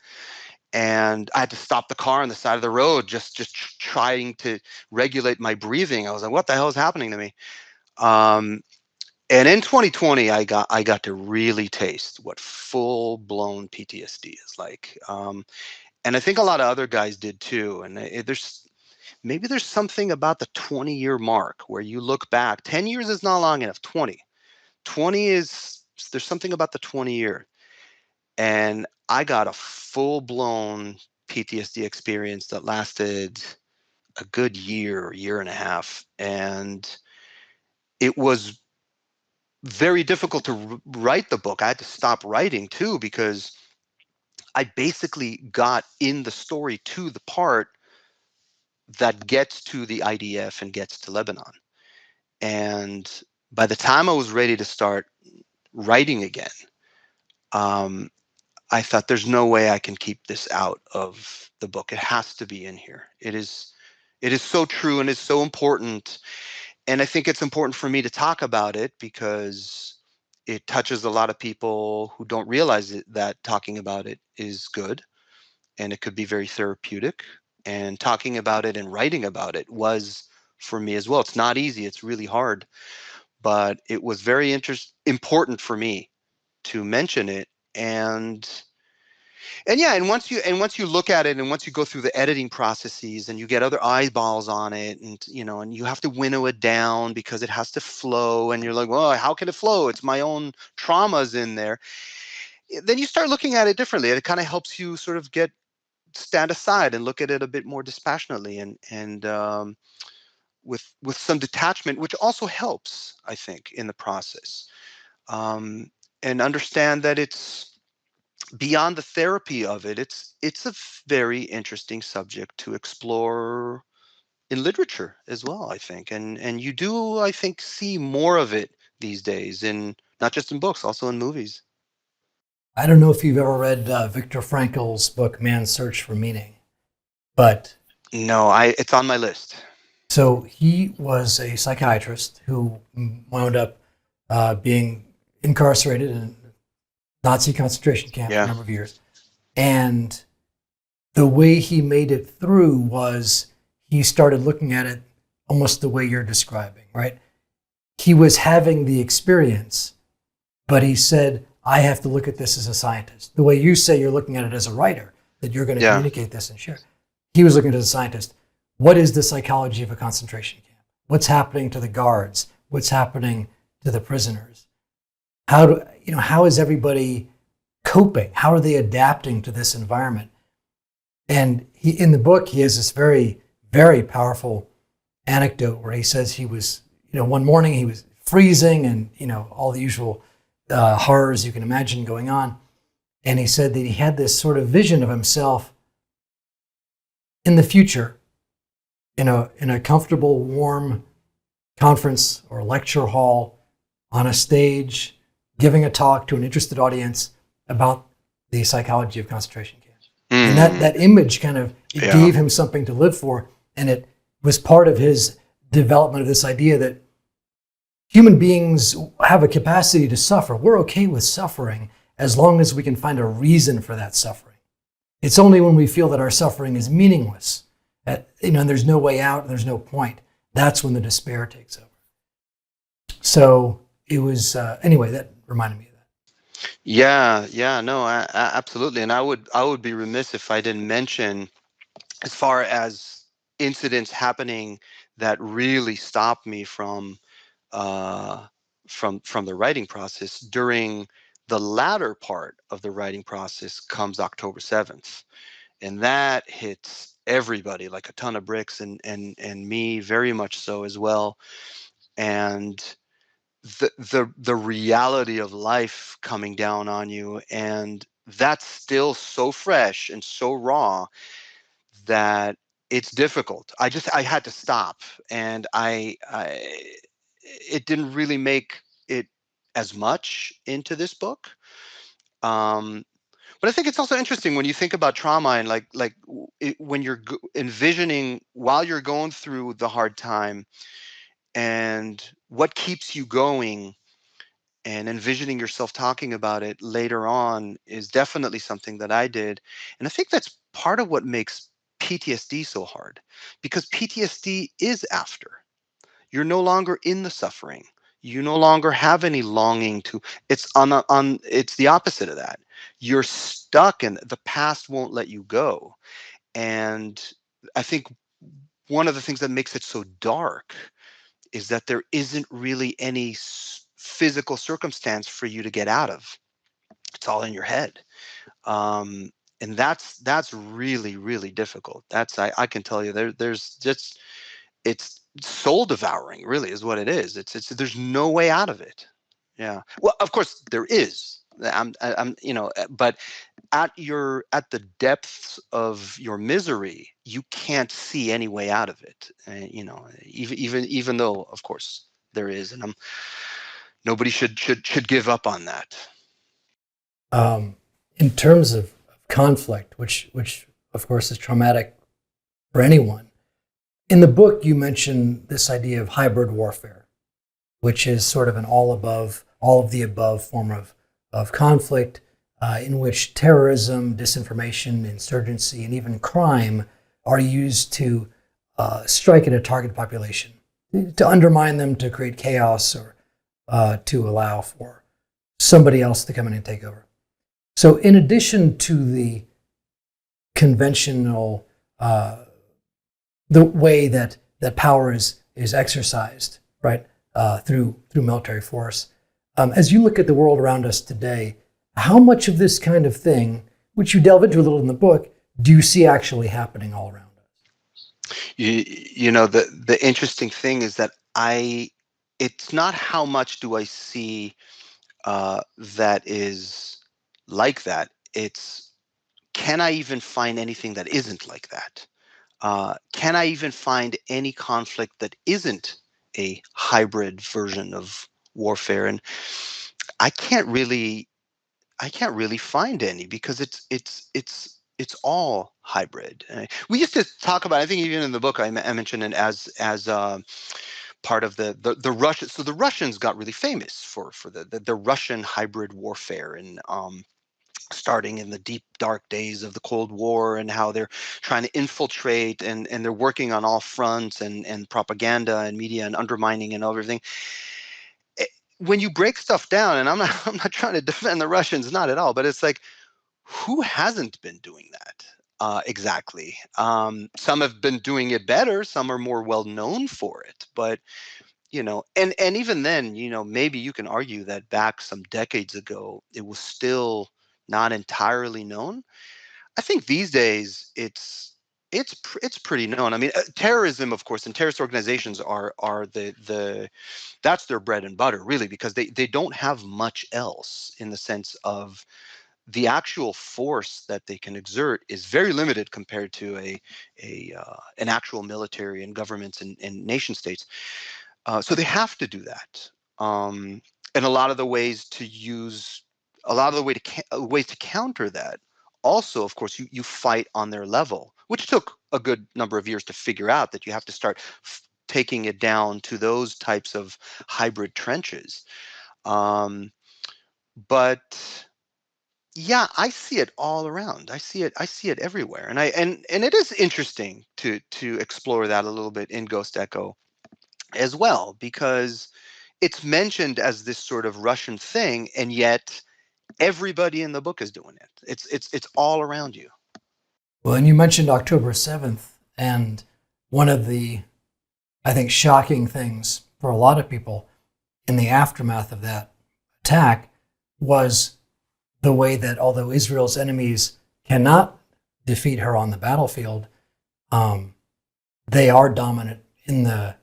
And I had to stop the car on the side of the road, just trying to regulate my breathing. I was like, what the hell is happening to me? Um, and in 2020, I got to really taste what full blown PTSD is like. And I think a lot of other guys did too. And there's something about the 20-year mark where you look back. 10 years is not long enough. 20 is, there's something about the 20-year. And I got a full blown PTSD experience that lasted a good year and a half. And it was very difficult to write the book. I had to stop writing too, because I basically got in the story to the part that gets to the IDF and gets to Lebanon. And by the time I was ready to start writing again, um, I thought, there's no way I can keep this out of the book. It has to be in here. It is so true and it's so important. And I think it's important for me to talk about it, because it touches a lot of people who don't realize that talking about it is good, and it could be very therapeutic. And talking about it and writing about it was for me as well. It's not easy. It's really hard, but it was very important for me to mention it. And yeah, and once you look at it, and once you go through the editing processes, and you get other eyeballs on it, and and you have to winnow it down because it has to flow, and you're like, well, how can it flow? It's my own traumas in there. Then you start looking at it differently. It kind of helps you sort of stand aside and look at it a bit more dispassionately, and with some detachment, which also helps, I think, in the process. Um, and understand that it's beyond the therapy of it. It's a very interesting subject to explore in literature as well, I think. And you do, I think, see more of it these days, in not just in books, also in movies. I don't know if you've ever read Viktor Frankl's book, Man's Search for Meaning, but No, it's on my list. so he was a psychiatrist who wound up being incarcerated in a Nazi concentration camp for a Yeah. number of years. And the way he made it through was he started looking at it almost the way you're describing, right? He was having the experience, but he said, I have to look at this as a scientist. The way you say you're looking at it as a writer, that you're going to communicate this and share. He was looking at it as a scientist. What is the psychology of a concentration camp? What's happening to the guards? What's happening to the prisoners? How is everybody coping? How are they adapting to this environment? And in the book, he has this very, very powerful anecdote where he says he was, one morning he was freezing and, all the usual horrors you can imagine going on. And he said that he had this sort of vision of himself in the future in a comfortable, warm conference or lecture hall on a stage, giving a talk to an interested audience about the psychology of concentration camps. And that image gave him something to live for. And it was part of his development of this idea that human beings have a capacity to suffer. We're okay with suffering as long as we can find a reason for that suffering. It's only when we feel that our suffering is meaningless, and there's no way out, and there's no point, that's when the despair takes over. So it was, anyway, that reminded me of that. Yeah, no, absolutely. And I would be remiss if I didn't mention, as far as incidents happening that really stopped me from the writing process. During the latter part of the writing process comes October 7th, and that hits everybody like a ton of bricks, and me very much so as well. And the reality of life coming down on you, and that's still so fresh and so raw that it's difficult. I had to stop, and it didn't really make it as much into this book. Um, but I think it's also interesting when you think about trauma, and when you're envisioning while you're going through the hard time, and what keeps you going, and envisioning yourself talking about it later on is definitely something that I did. And I think that's part of what makes PTSD so hard, because PTSD is after. You're no longer in the suffering. You no longer have any longing to. It's the opposite of that. You're stuck, and the past won't let you go. And I think one of the things that makes it so dark is that there isn't really any physical circumstance for you to get out of. It's all in your head. And that's really, really difficult. I can tell you, there's just, it's soul devouring, really, is what it is. It's there's no way out of it. Yeah. Well, of course there is. But at the depths of your misery, you can't see any way out of it. Even though, of course, there is, and nobody should give up on that. In terms of conflict, which of course is traumatic for anyone, in the book you mention this idea of hybrid warfare, which is sort of an all of the above form of conflict, in which terrorism, disinformation, insurgency, and even crime are used to strike at a target population, to undermine them, to create chaos, or to allow for somebody else to come in and take over. So in addition to the conventional, the way that power is exercised, right, through military force, as you look at the world around us today, how much of this kind of thing, which you delve into a little in the book, do you see actually happening all around us? You know, the interesting thing is that it's not how much do I see that is like that. It's, can I even find anything that isn't like that? Can I even find any conflict that isn't a hybrid version of warfare? And I can't really find any, because it's all hybrid. We used to talk about, I think even in the book I mentioned it as part of the Russian. So the Russians got really famous for the Russian hybrid warfare, and starting in the deep dark days of the Cold War, and how they're trying to infiltrate, and they're working on all fronts, and propaganda and media and undermining and everything. When you break stuff down, and I'm not trying to defend the Russians, not at all, but it's like, who hasn't been doing that? Exactly. Some have been doing it better. Some are more well known for it. But and even then, maybe you can argue that back some decades ago, it was still not entirely known. I think these days it's pretty known. I mean, terrorism, of course, and terrorist organizations are the that's their bread and butter, really, because they don't have much else, in the sense of the actual force that they can exert is very limited compared to an actual military and governments and nation states. So they have to do that. And a lot of the ways to use, a lot of the ways to counter that. Also, of course, you fight on their level, which took a good number of years to figure out, that you have to start taking it down to those types of hybrid trenches. But yeah, I see it all around. I see it everywhere. And it is interesting to explore that a little bit in Ghost Echo as well, because it's mentioned as this sort of Russian thing, and yet everybody in the book is doing it. It's all around you. Well, and you mentioned October 7th, and one of the, I think, shocking things for a lot of people in the aftermath of that attack was the way that, although Israel's enemies cannot defeat her on the battlefield, they are dominant in the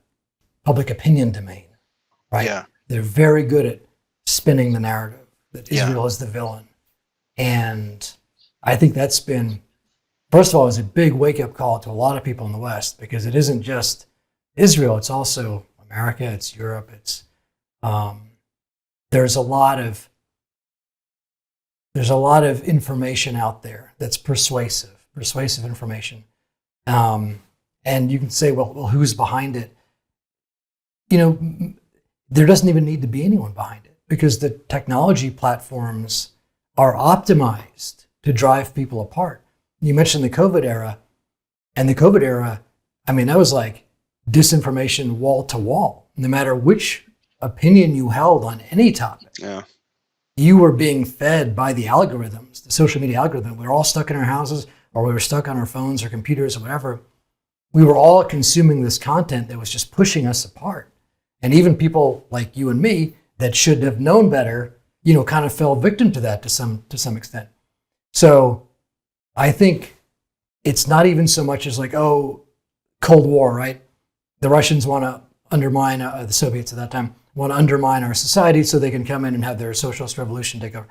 public opinion domain, right? Yeah. They're very good at spinning the narrative that Yeah. Israel is the villain. And I think that's been, first of all, it was a big wake-up call to a lot of people in the West, because it isn't just Israel, it's also America, it's Europe, it's there's a lot of information out there that's persuasive information. And you can say, well, who's behind it? There doesn't even need to be anyone behind it, because the technology platforms are optimized to drive people apart. You mentioned the COVID era, and the COVID era, I mean, that was like disinformation wall to wall. No matter which opinion you held on any topic, Yeah. you were being fed by the algorithms, the social media algorithm. We were all stuck in our houses, or we were stuck on our phones or computers or whatever. We were all consuming this content that was just pushing us apart. And even people like you and me that should have known better, kind of fell victim to that to some extent. So I think it's not even so much as like, oh, Cold War, right? The Russians want to undermine, the Soviets at that time, want to undermine our society so they can come in and have their socialist revolution take over.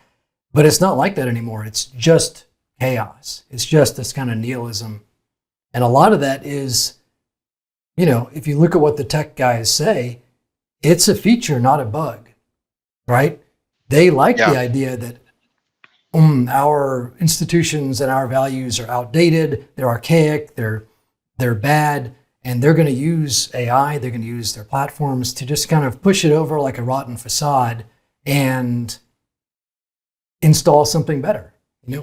But it's not like that anymore. It's just chaos. It's just this kind of nihilism. And a lot of that is, if you look at what the tech guys say, it's a feature, not a bug, right? They like the idea that our institutions and our values are outdated, they're archaic, they're bad, and they're going to use AI, they're going to use their platforms to just kind of push it over like a rotten facade and install something better.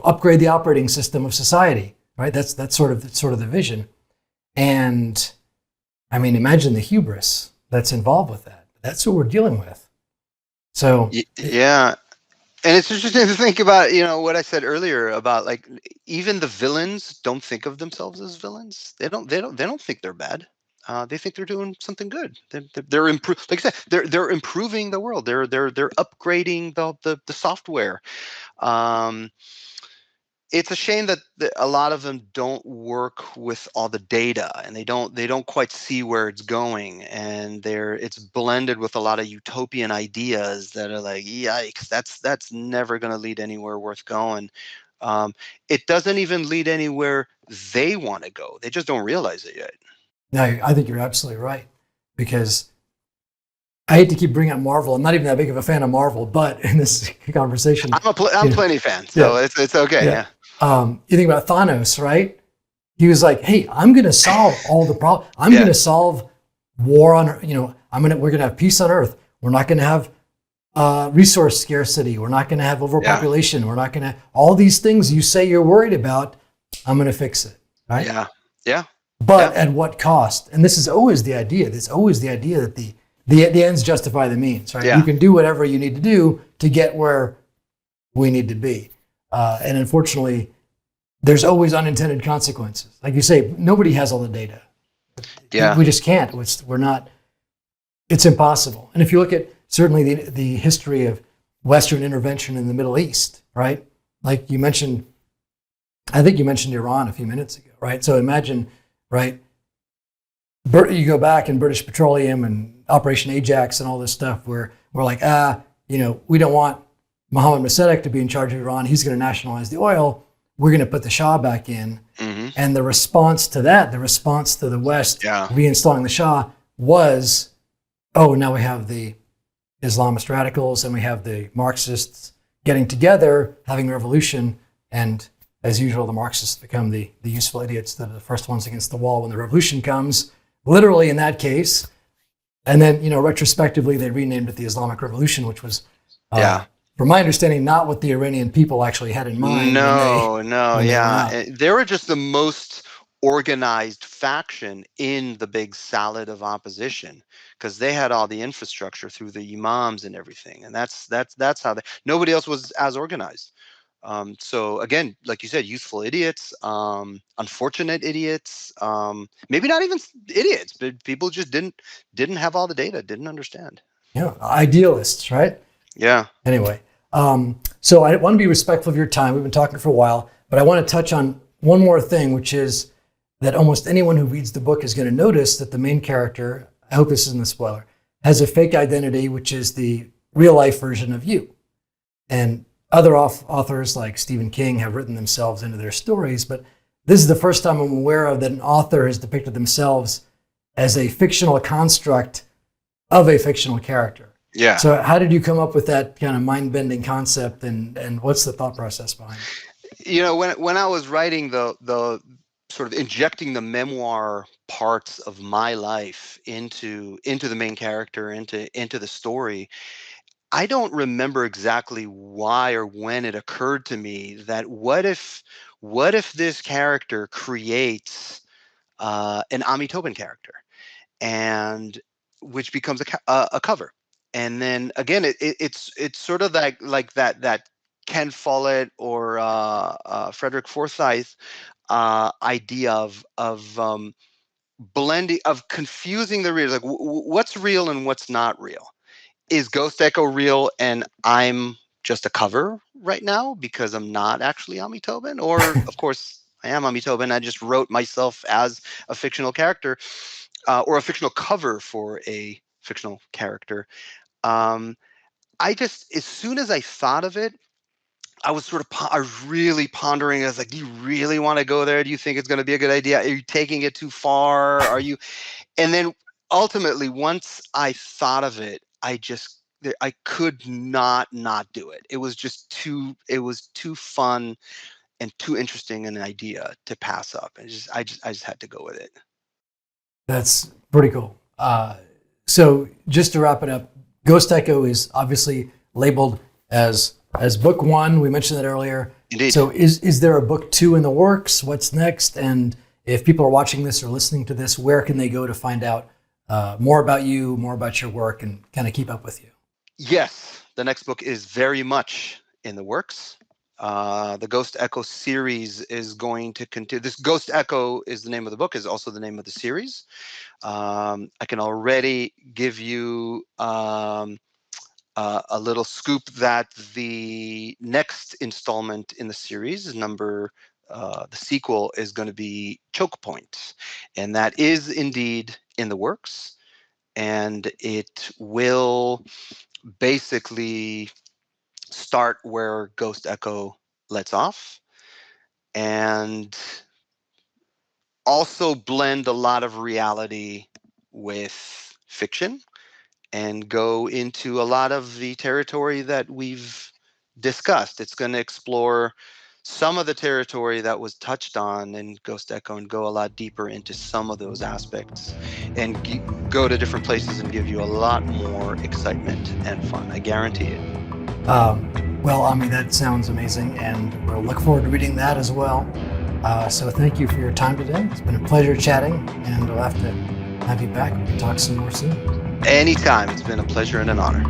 Upgrade the operating system of society, right? That's sort of the vision. And I mean, imagine the hubris that's involved with that. That's what we're dealing with. So Yeah. And it's interesting to think about, what I said earlier about like even the villains don't think of themselves as villains. They don't think they're bad. They think they're doing something good. They're like I said, they're improving the world. They're upgrading the software. Um, it's a shame that a lot of them don't work with all the data, and they don't quite see where it's going, and it's blended with a lot of utopian ideas that are like, yikes, that's never going to lead anywhere worth going. It doesn't even lead anywhere they want to go. They just don't realize it yet. no, I think you're absolutely right, because I hate to keep bringing up Marvel. I'm not even that big of a fan of Marvel, but in this conversation, I'm plenty fan, so it's okay. Yeah. You think about Thanos, right? He was like, "Hey, I'm going to solve all the problems. I'm going to solve war on, we're going to have peace on Earth. We're not going to have resource scarcity. We're not going to have overpopulation. We're not going to all these things you say you're worried about. I'm going to fix it, right? Yeah. Yeah. But at what cost? And this is always the idea. There's always the idea that the ends justify the means, right? Yeah. You can do whatever you need to do to get where we need to be. And unfortunately, there's always unintended consequences. Like you say, nobody has all the data. Yeah. We just can't. It's impossible. And if you look at certainly the history of Western intervention in the Middle East, right? Like you mentioned, I think you mentioned Iran a few minutes ago, right? So imagine, right? You go back in British Petroleum and Operation Ajax and all this stuff where we're like, we don't want Mohammed Mossadegh to be in charge of Iran. He's going to nationalize the oil. We're going to put the Shah back in. Mm-hmm. And the response to that, the response to the West reinstalling the Shah was, now we have the Islamist radicals and we have the Marxists getting together, having a revolution. And as usual, the Marxists become the useful idiots that are the first ones against the wall when the revolution comes, literally in that case. And then, retrospectively, they renamed it the Islamic Revolution, which was, from my understanding, not what the Iranian people actually had in mind. They were just the most organized faction in the big salad of opposition because they had all the infrastructure through the imams and everything, and that's how nobody else was as organized. So again, like you said, useful idiots, unfortunate idiots, maybe not even idiots, but people just didn't have all the data, didn't understand. Yeah, idealists, right? Yeah. Anyway, so I want to be respectful of your time. We've been talking for a while, but I want to touch on one more thing, which is that almost anyone who reads the book is going to notice that the main character, I hope this isn't a spoiler, has a fake identity, which is the real life version of you. And other authors like Stephen King have written themselves into their stories, but this is the first time I'm aware of that an author has depicted themselves as a fictional construct of a fictional character. Yeah. So how did you come up with that kind of mind-bending concept, and what's the thought process behind it? When I was writing the sort of injecting the memoir parts of my life into the main character, into the story, I don't remember exactly why or when it occurred to me that what if this character creates an Ami Toben character, and which becomes a cover, and then again it's sort of like that Ken Follett or Frederick Forsyth idea of blending, of confusing the readers, like what's real and what's not real. Is Ghost Echo real and I'm just a cover right now because I'm not actually Ami Toben? Or, of course, I am Ami Toben. I just wrote myself as a fictional character or a fictional cover for a fictional character. As soon as I thought of it, I was I was really pondering. I was like, do you really want to go there? Do you think it's going to be a good idea? Are you taking it too far? And then ultimately, once I thought of it, I could not do it. It was too fun and too interesting an idea to pass up. And I just had to go with it. That's pretty cool. So just to wrap it up, Ghost Echo is obviously labeled as book 1. We mentioned that earlier. Indeed. So is there a book 2 in the works? What's next? And if people are watching this or listening to this, where can they go to find out more about you, more about your work, and kind of keep up with you? Yes, the next book is very much in the works. The Ghost Echo series is going to continue. This Ghost Echo is the name of the book, is also the name of the series. I can already give you a little scoop that the next installment in the series, the sequel, is going to be Choke Point, and that is indeed in the works, and it will basically start where Ghost Echo lets off, and also blend a lot of reality with fiction, and go into a lot of the territory that we've discussed. It's going to explore some of the territory that was touched on in Ghost Echo and go a lot deeper into some of those aspects, and go to different places and give you a lot more excitement and fun. I guarantee it. Well, Ami, that sounds amazing, and we'll look forward to reading that as well. So thank you for your time today. It's been a pleasure chatting, and we'll have to have you back. We can talk some more soon. Anytime. It's been a pleasure and an honor.